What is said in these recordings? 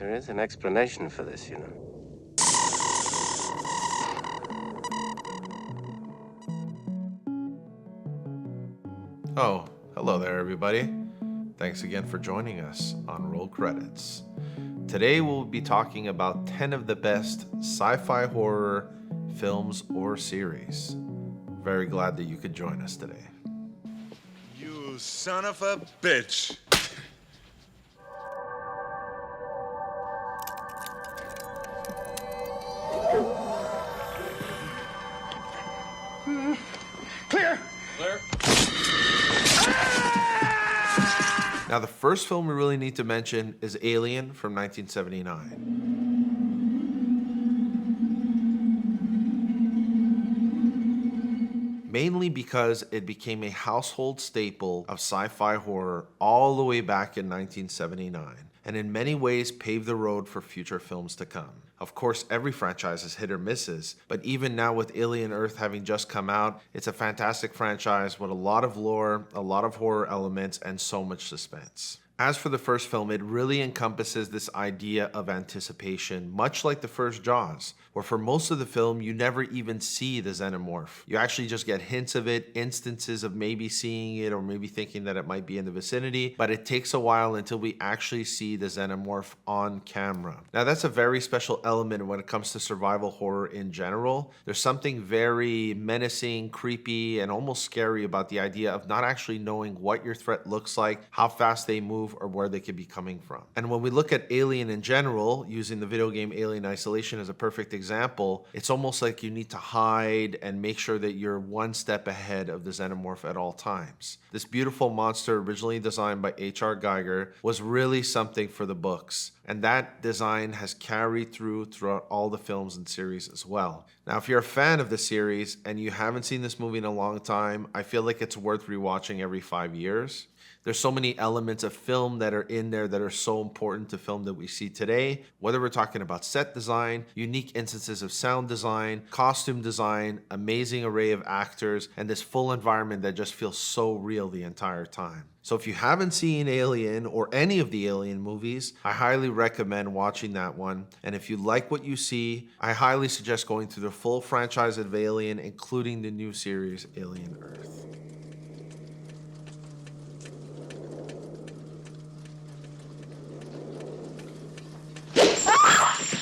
There is an explanation for this, you know. Oh, hello there, everybody. Thanks again for joining us on Roll Credits. Today we'll be talking about 10 of the best sci-fi horror films or series. Very glad that you could join us today. You son of a bitch! Clear! Now, the first film we really need to mention is Alien from 1979. Mainly because it became a household staple of sci-fi horror all the way back in 1979, and in many ways paved the road for future films to come. Of course, every franchise has hit or misses, but even now with Alien Earth having just come out, it's a fantastic franchise with a lot of lore, a lot of horror elements, and so much suspense. As for the first film, it really encompasses this idea of anticipation, much like the first Jaws, where for most of the film, you never even see the xenomorph. You actually just get hints of it, instances of maybe seeing it or maybe thinking that it might be in the vicinity, but it takes a while until we actually see the xenomorph on camera. Now, that's a very special element when it comes to survival horror in general. There's something very menacing, creepy, and almost scary about the idea of not actually knowing what your threat looks like, how fast they move, or where they could be coming from. And when we look at Alien in general, using the video game Alien Isolation as a perfect example, it's almost like you need to hide and make sure that you're one step ahead of the xenomorph at all times. This beautiful monster, originally designed by H.R. Geiger, was really something for the books. And that design has carried throughout all the films and series as well. Now, if you're a fan of the series and you haven't seen this movie in a long time, I feel like it's worth rewatching every 5 years. There's so many elements of film that are in there that are so important to film that we see today, whether we're talking about set design, unique instances of sound design, costume design, amazing array of actors, and this full environment that just feels so real the entire time. So if you haven't seen Alien or any of the Alien movies, I highly recommend watching that one. And if you like what you see, I highly suggest going through the full franchise of Alien, including the new series Alien Earth.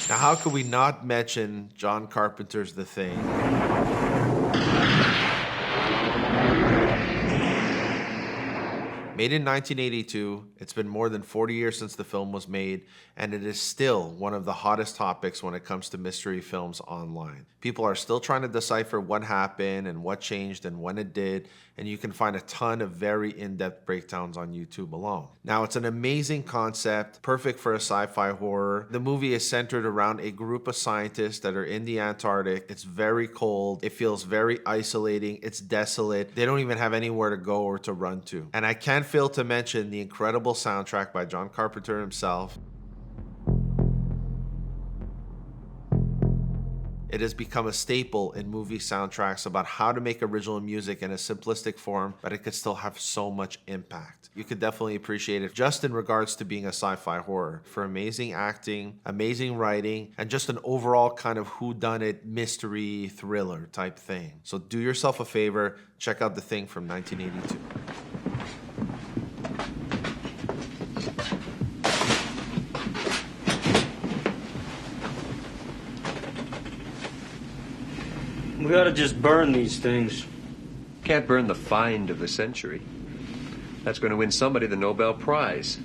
Now, how could we not mention John Carpenter's The Thing? Made in 1982, it's been more than 40 years since the film was made, and it is still one of the hottest topics when it comes to mystery films online. People are still trying to decipher what happened and what changed and when it did, and you can find a ton of very in-depth breakdowns on YouTube alone. Now, it's an amazing concept, perfect for a sci-fi horror. The movie is centered around a group of scientists that are in the Antarctic. It's very cold. It feels very isolating. It's desolate. They don't even have anywhere to go or to run to. And I can't fail to mention the incredible soundtrack by John Carpenter himself. It has become a staple in movie soundtracks about how to make original music in a simplistic form, but it could still have so much impact. You could definitely appreciate it just in regards to being a sci-fi horror for amazing acting, amazing writing, and just an overall kind of whodunit mystery thriller type thing. So do yourself a favor, check out The Thing from 1982. We ought to just burn these things. Can't burn the find of the century. That's going to win somebody the Nobel Prize.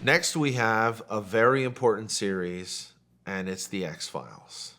Next, we have a very important series, and it's The X-Files.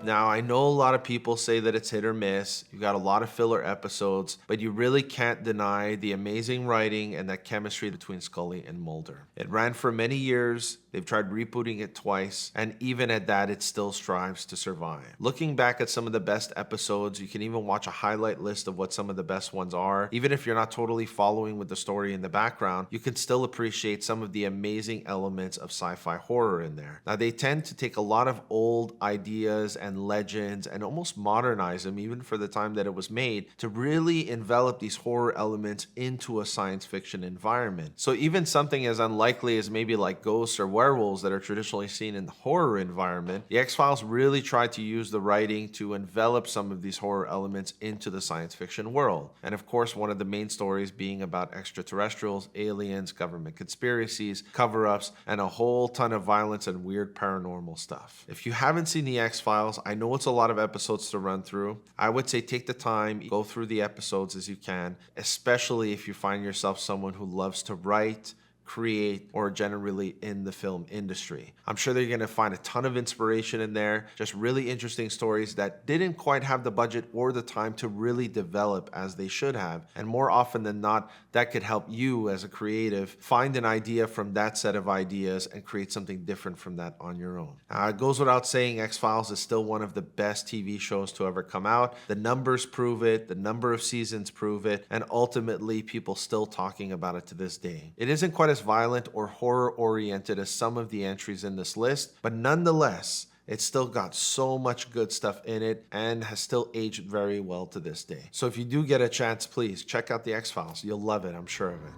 Now, I know a lot of people say that it's hit or miss. You got a lot of filler episodes, but you really can't deny the amazing writing and that chemistry between Scully and Mulder. It ran for many years. They've tried rebooting it twice, and even at that, it still strives to survive. Looking back at some of the best episodes, you can even watch a highlight list of what some of the best ones are. Even if you're not totally following with the story in the background, you can still appreciate some of the amazing elements of sci-fi horror in there. Now, they tend to take a lot of old ideas and legends and almost modernize them, even for the time that it was made, to really envelop these horror elements into a science fiction environment. So even something as unlikely as maybe like ghosts or werewolves that are traditionally seen in the horror environment, the X-Files really tried to use the writing to envelop some of these horror elements into the science fiction world. And of course, one of the main stories being about extraterrestrials, aliens, government conspiracies, cover-ups, and a whole ton of violence and weird paranormal stuff. If you haven't seen the X-Files, I know it's a lot of episodes to run through. I would say take the time, go through the episodes as you can, especially if you find yourself someone who loves to write, create, or generally in the film industry. I'm sure they're going to find a ton of inspiration in there, just really interesting stories that didn't quite have the budget or the time to really develop as they should have. And more often than not, that could help you as a creative find an idea from that set of ideas and create something different from that on your own. It goes without saying, X-Files is still one of the best TV shows to ever come out. The numbers prove it, the number of seasons prove it, and ultimately people still talking about it to this day. It isn't quite as violent or horror-oriented as some of the entries in this list, but nonetheless, it's still got so much good stuff in it and has still aged very well to this day. So if you do get a chance, please check out the X-Files. You'll love it, I'm sure of it.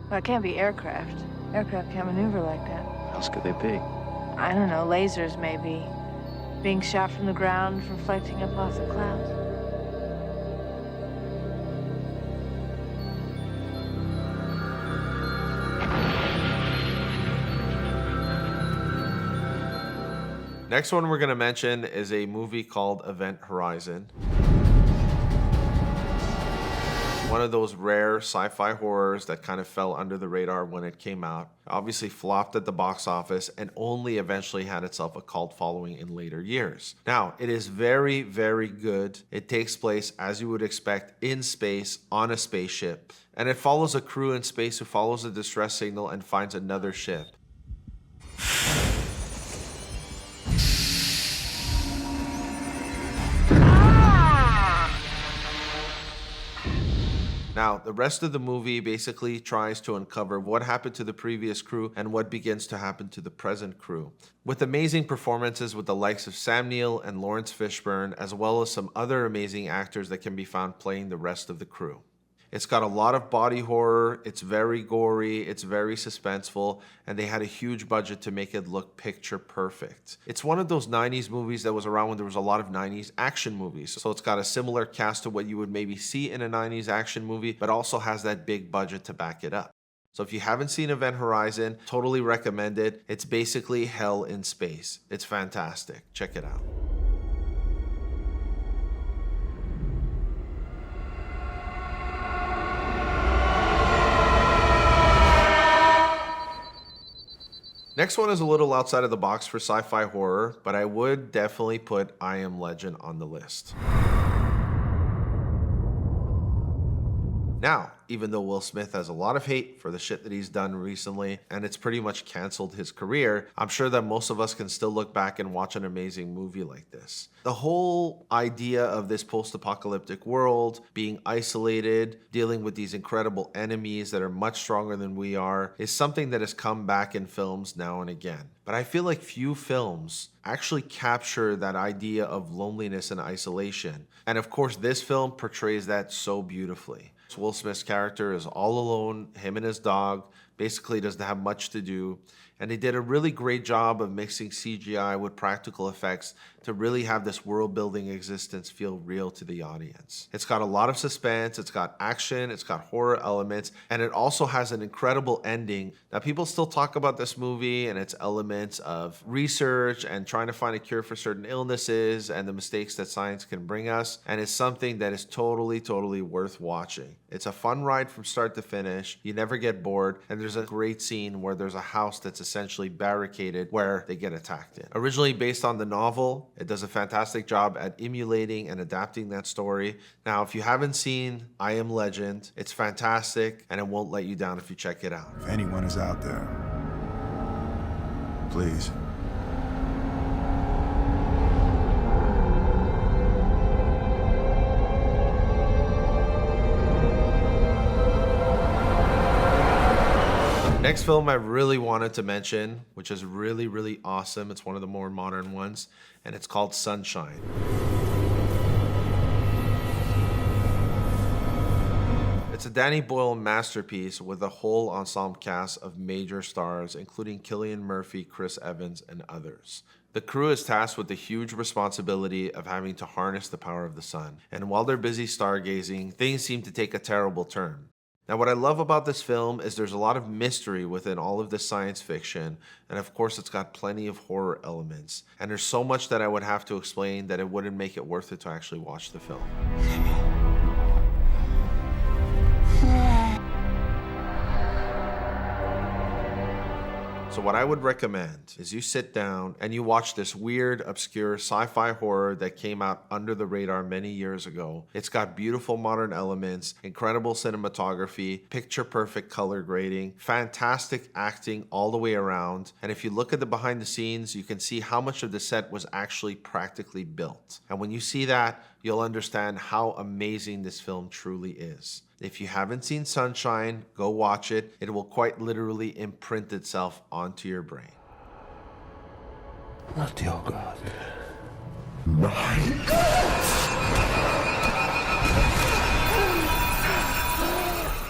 Well, it can't be aircraft. Aircraft can't maneuver like that. What else could they be? I don't know, lasers maybe. Being shot from the ground, reflecting up off the clouds. Next one we're going to mention is a movie called Event Horizon. One of those rare sci-fi horrors that kind of fell under the radar when it came out. Obviously flopped at the box office and only eventually had itself a cult following in later years. Now, it is very, very good. It takes place, as you would expect, in space, on a spaceship. And it follows a crew in space who follows a distress signal and finds another ship. Now, the rest of the movie basically tries to uncover what happened to the previous crew and what begins to happen to the present crew. With amazing performances with the likes of Sam Neill and Lawrence Fishburne, as well as some other amazing actors that can be found playing the rest of the crew. It's got a lot of body horror, it's very gory, it's very suspenseful, and they had a huge budget to make it look picture perfect. It's one of those 90s movies that was around when there was a lot of 90s action movies. So it's got a similar cast to what you would maybe see in a 90s action movie, but also has that big budget to back it up. So if you haven't seen Event Horizon, totally recommend it. It's basically hell in space. It's fantastic. Check it out. Next one is a little outside of the box for sci-fi horror, but I would definitely put I Am Legend on the list. Now, even though Will Smith has a lot of hate for the shit that he's done recently, and it's pretty much canceled his career, I'm sure that most of us can still look back and watch an amazing movie like this. The whole idea of this post-apocalyptic world, being isolated, dealing with these incredible enemies that are much stronger than we are, is something that has come back in films now and again. But I feel like few films actually capture that idea of loneliness and isolation. And of course, this film portrays that so beautifully. Will Smith's character is all alone, him and his dog, basically doesn't have much to do. And they did a really great job of mixing CGI with practical effects to really have this world-building existence feel real to the audience. It's got a lot of suspense, it's got action, it's got horror elements, and it also has an incredible ending. Now, people still talk about this movie and its elements of research and trying to find a cure for certain illnesses and the mistakes that science can bring us, and it's something that is totally, totally worth watching. It's a fun ride from start to finish. You never get bored, and there's a great scene where there's a house that's essentially barricaded where they get attacked in. Originally based on the novel, it does a fantastic job at emulating and adapting that story. Now, if you haven't seen I Am Legend, it's fantastic, and it won't let you down if you check it out. If anyone is out there, please. Next film I really wanted to mention, which is really, really awesome. It's one of the more modern ones, and it's called Sunshine. It's a Danny Boyle masterpiece with a whole ensemble cast of major stars, including Cillian Murphy, Chris Evans, and others. The crew is tasked with the huge responsibility of having to harness the power of the sun, and while they're busy stargazing, things seem to take a terrible turn. Now, what I love about this film is there's a lot of mystery within all of this science fiction, and of course it's got plenty of horror elements. And there's so much that I would have to explain that it wouldn't make it worth it to actually watch the film. So what I would recommend is you sit down and you watch this weird, obscure sci-fi horror that came out under the radar many years ago. It's got beautiful modern elements, incredible cinematography, picture-perfect color grading, fantastic acting all the way around. And if you look at the behind the scenes, you can see how much of the set was actually practically built. And when you see that, you'll understand how amazing this film truly is. If you haven't seen Sunshine, go watch it. It will quite literally imprint itself onto your brain. Not your God.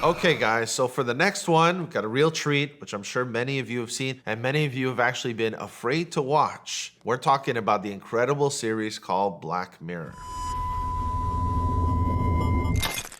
Okay guys, so for the next one, we've got a real treat, which I'm sure many of you have seen, and many of you have actually been afraid to watch. We're talking about the incredible series called Black Mirror.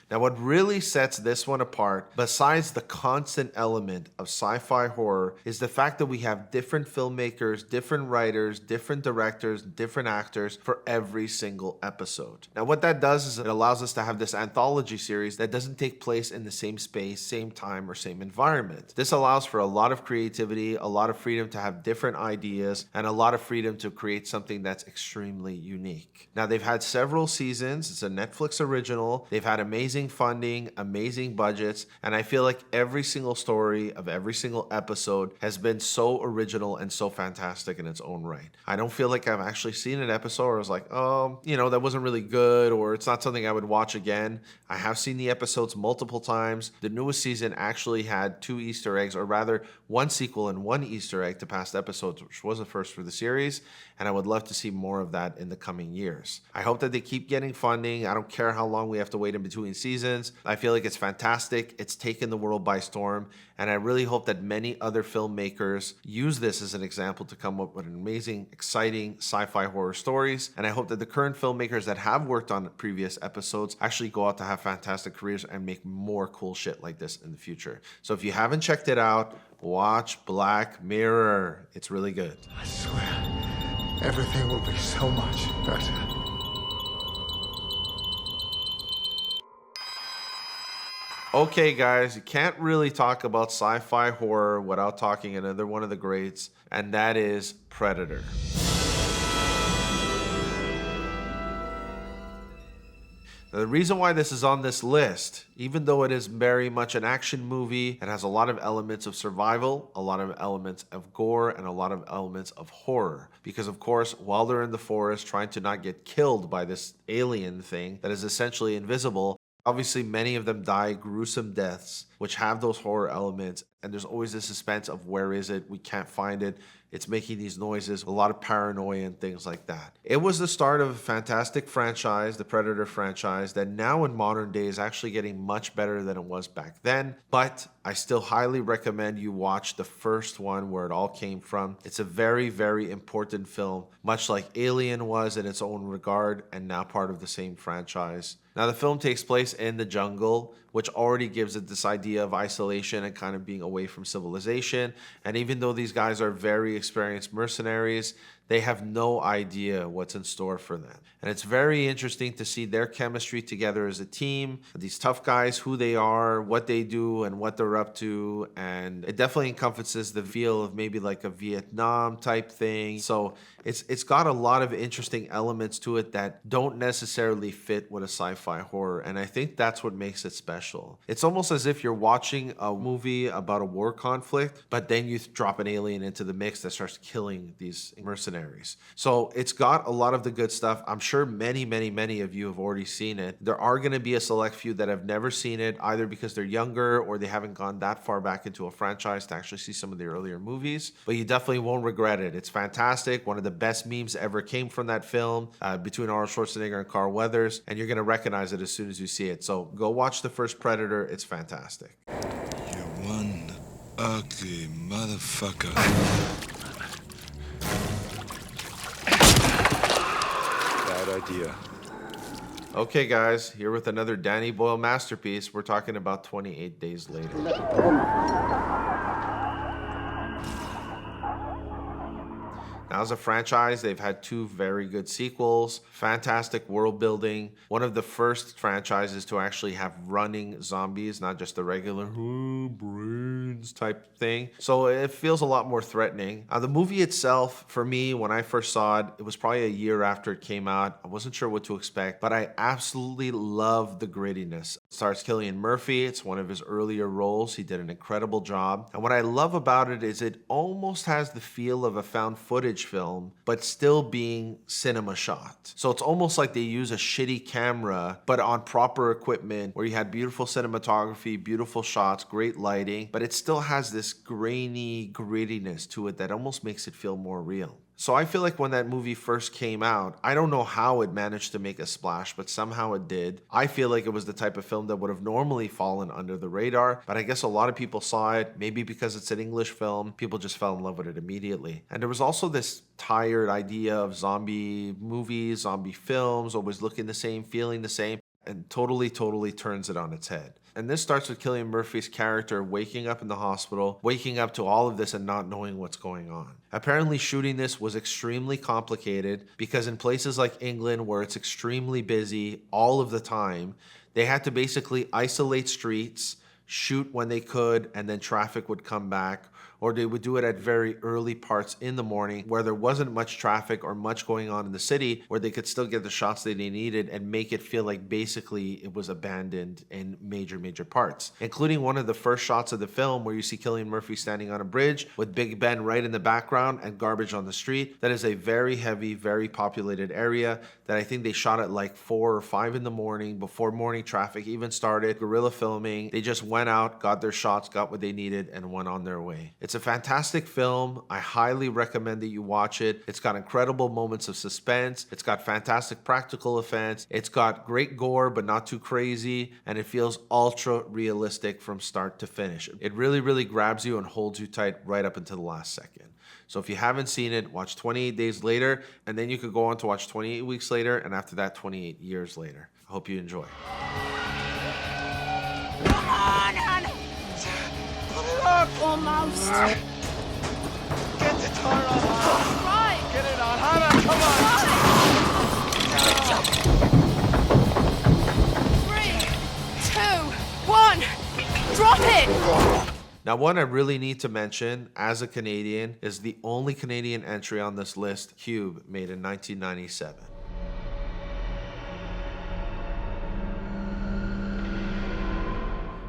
Now, what really sets this one apart, besides the constant element of sci-fi horror, is the fact that we have different filmmakers, different writers, different directors, different actors for every single episode. Now, what that does is it allows us to have this anthology series that doesn't take place in the same space, same time, or same environment. This allows for a lot of creativity, a lot of freedom to have different ideas, and a lot of freedom to create something that's extremely unique. Now, they've had several seasons. It's a Netflix original. They've had amazing funding, amazing budgets, and I feel like every single story of every single episode has been so original and so fantastic in its own right. I don't feel like I've actually seen an episode where I was like, oh, that wasn't really good, or it's not something I would watch again. I have seen the episodes multiple times. The newest season actually had 2 Easter eggs, or rather 1 sequel and 1 Easter egg to past episodes, which was a first for the series, and I would love to see more of that in the coming years. I hope that they keep getting funding. I don't care how long we have to wait in between seasons. I feel like it's fantastic. It's taken the world by storm, and I really hope that many other filmmakers use this as an example to come up with amazing, exciting sci-fi horror stories. And I hope that the current filmmakers that have worked on previous episodes actually go out to have fantastic careers and make more cool shit like this in the future. So if you haven't checked it out, watch Black Mirror. It's really good. I swear, everything will be so much better. Okay, guys, you can't really talk about sci-fi horror without talking another one of the greats, and that is Predator. Now, the reason why this is on this list, even though it is very much an action movie, it has a lot of elements of survival, a lot of elements of gore, and a lot of elements of horror. Because, of course, while they're in the forest trying to not get killed by this alien thing that is essentially invisible, obviously, many of them die gruesome deaths, which have those horror elements, and there's always this suspense of where is it? We can't find it. It's making these noises, a lot of paranoia and things like that. It was the start of a fantastic franchise, the Predator franchise, that now in modern day is actually getting much better than it was back then. But I still highly recommend you watch the first one where it all came from. It's a very, very important film, much like Alien was in its own regard, and now part of the same franchise. Now, the film takes place in the jungle, which already gives it this idea of isolation and kind of being away from civilization. And even though these guys are very experienced mercenaries, they have no idea what's in store for them. And it's very interesting to see their chemistry together as a team, these tough guys, who they are, what they do, and what they're up to. And it definitely encompasses the feel of maybe like a Vietnam type thing. So it's got a lot of interesting elements to it that don't necessarily fit with a sci-fi horror. And I think that's what makes it special. It's almost as if you're watching a movie about a war conflict, but then you drop an alien into the mix that starts killing these mercenaries. So it's got a lot of the good stuff. I'm sure many of you have already seen it. There are going to be a select few that have never seen it, either because they're younger or they haven't gone that far back into a franchise to actually see some of the earlier movies. But you definitely won't regret it. It's fantastic. One of the best memes ever came from that film, between Arnold Schwarzenegger and Carl Weathers, and you're going to recognize it as soon as you see it. So go watch the first Predator. It's fantastic. You one ugly motherfucker. Bad idea. Okay, guys, here with another Danny Boyle masterpiece. We're talking about 28 Days Later. Now, as a franchise, they've had two very good sequels, fantastic world building, one of the first franchises to actually have running zombies, not just the regular brains type thing. So it feels a lot more threatening. The movie itself, for me, when I first saw it, it was probably a year after it came out. I wasn't sure what to expect, but I absolutely love the grittiness. It stars Cillian Murphy. It's one of his earlier roles. He did an incredible job. And what I love about it is it almost has the feel of a found footage film, but still being cinema shot. So it's almost like they use a shitty camera, but on proper equipment, where you had beautiful cinematography, beautiful shots, great lighting, but it still has this grainy grittiness to it that almost makes it feel more real. So I feel like when that movie first came out, I don't know how it managed to make a splash, but somehow it did. I feel like it was the type of film that would have normally fallen under the radar, but I guess a lot of people saw it, maybe because it's an English film, people just fell in love with it immediately. And there was also this tired idea of zombie movies, zombie films, always looking the same, feeling the same, and totally turns it on its head. And this starts with Cillian Murphy's character waking up in the hospital, waking up to all of this and not knowing what's going on. Apparently shooting this was extremely complicated because in places like England, where it's extremely busy all of the time, they had to basically isolate streets, shoot when they could, and then traffic would come back. Or they would do it at very early parts in the morning where there wasn't much traffic or much going on in the city, where they could still get the shots that they needed and make it feel like basically it was abandoned in major parts. Including one of the first shots of the film where you see Cillian Murphy standing on a bridge with Big Ben right in the background and garbage on the street. That is a very heavy, very populated area that I think they shot at like 4 or 5 in the morning before morning traffic even started. Guerrilla filming. They just went out, got their shots, got what they needed, and went on their way. It's a fantastic film. I highly recommend that you watch it. It's got incredible moments of suspense. It's got fantastic practical effects. It's got great gore, but not too crazy. And it feels ultra realistic from start to finish. It really grabs you and holds you tight right up until the last second. So if you haven't seen it, watch 28 Days Later, and then you could go on to watch 28 Weeks Later, and after that, 28 Years Later. I hope you enjoy. Come on, Hannah! Put it on! Almost. Get the tar on, Hannah! Right! Get it on, Hannah! Come on! 3, 2, 1! Drop it! Now, one I really need to mention as a Canadian is the only Canadian entry on this list, Cube, made in 1997.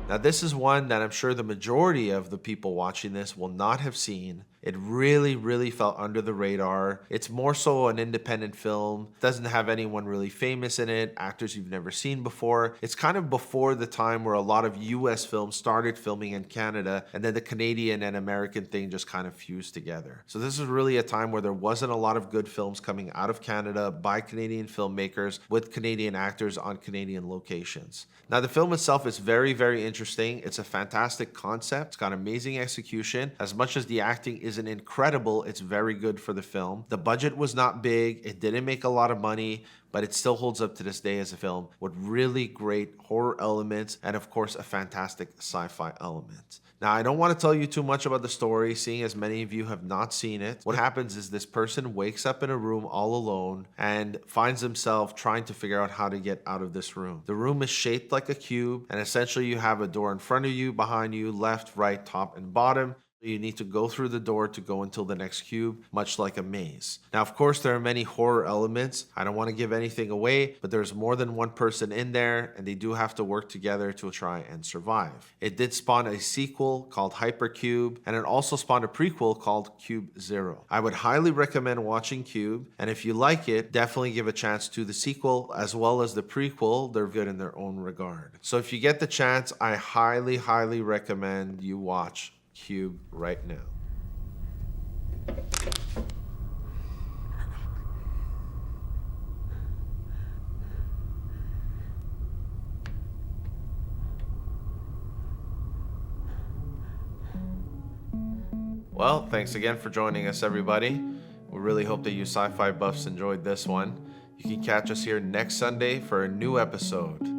Now, this is one that I'm sure the majority of the people watching this will not have seen. It really fell under the radar. It's more so an independent film. It doesn't have anyone really famous in it, actors you've never seen before. It's kind of before the time where a lot of US films started filming in Canada, and then the Canadian and American thing just kind of fused together. So this is really a time where there wasn't a lot of good films coming out of Canada by Canadian filmmakers with Canadian actors on Canadian locations. Now, the film itself is very interesting. It's a fantastic concept. It's got amazing execution. As much as the acting isn't incredible, it's very good for the film. The budget was not big. It didn't make a lot of money, but but it still holds up to this day as a film with really great horror elements and of course a fantastic sci-fi element. Now, I don't want to tell you too much about the story, seeing as many of you have not seen it. What happens is this person wakes up in a room all alone and finds himself trying to figure out how to get out of this room. The room is shaped like a cube, and essentially you have a door in front of you, behind you, left, right, top, and bottom. You need to go through the door to go until the next cube, much like a maze. Now, of course, there are many horror elements. I don't want to give anything away, but there's more than one person in there, and they do have to work together to try and survive. It did spawn a sequel called Hypercube, and it also spawned a prequel called Cube Zero. I would highly recommend watching Cube, and if you like it, definitely give a chance to the sequel as well as the prequel. They're good in their own regard. So if you get the chance, I highly, highly recommend you watch Cube right now. Well, thanks again for joining us, everybody. We really hope that you sci-fi buffs enjoyed this one. You can catch us here next Sunday for a new episode.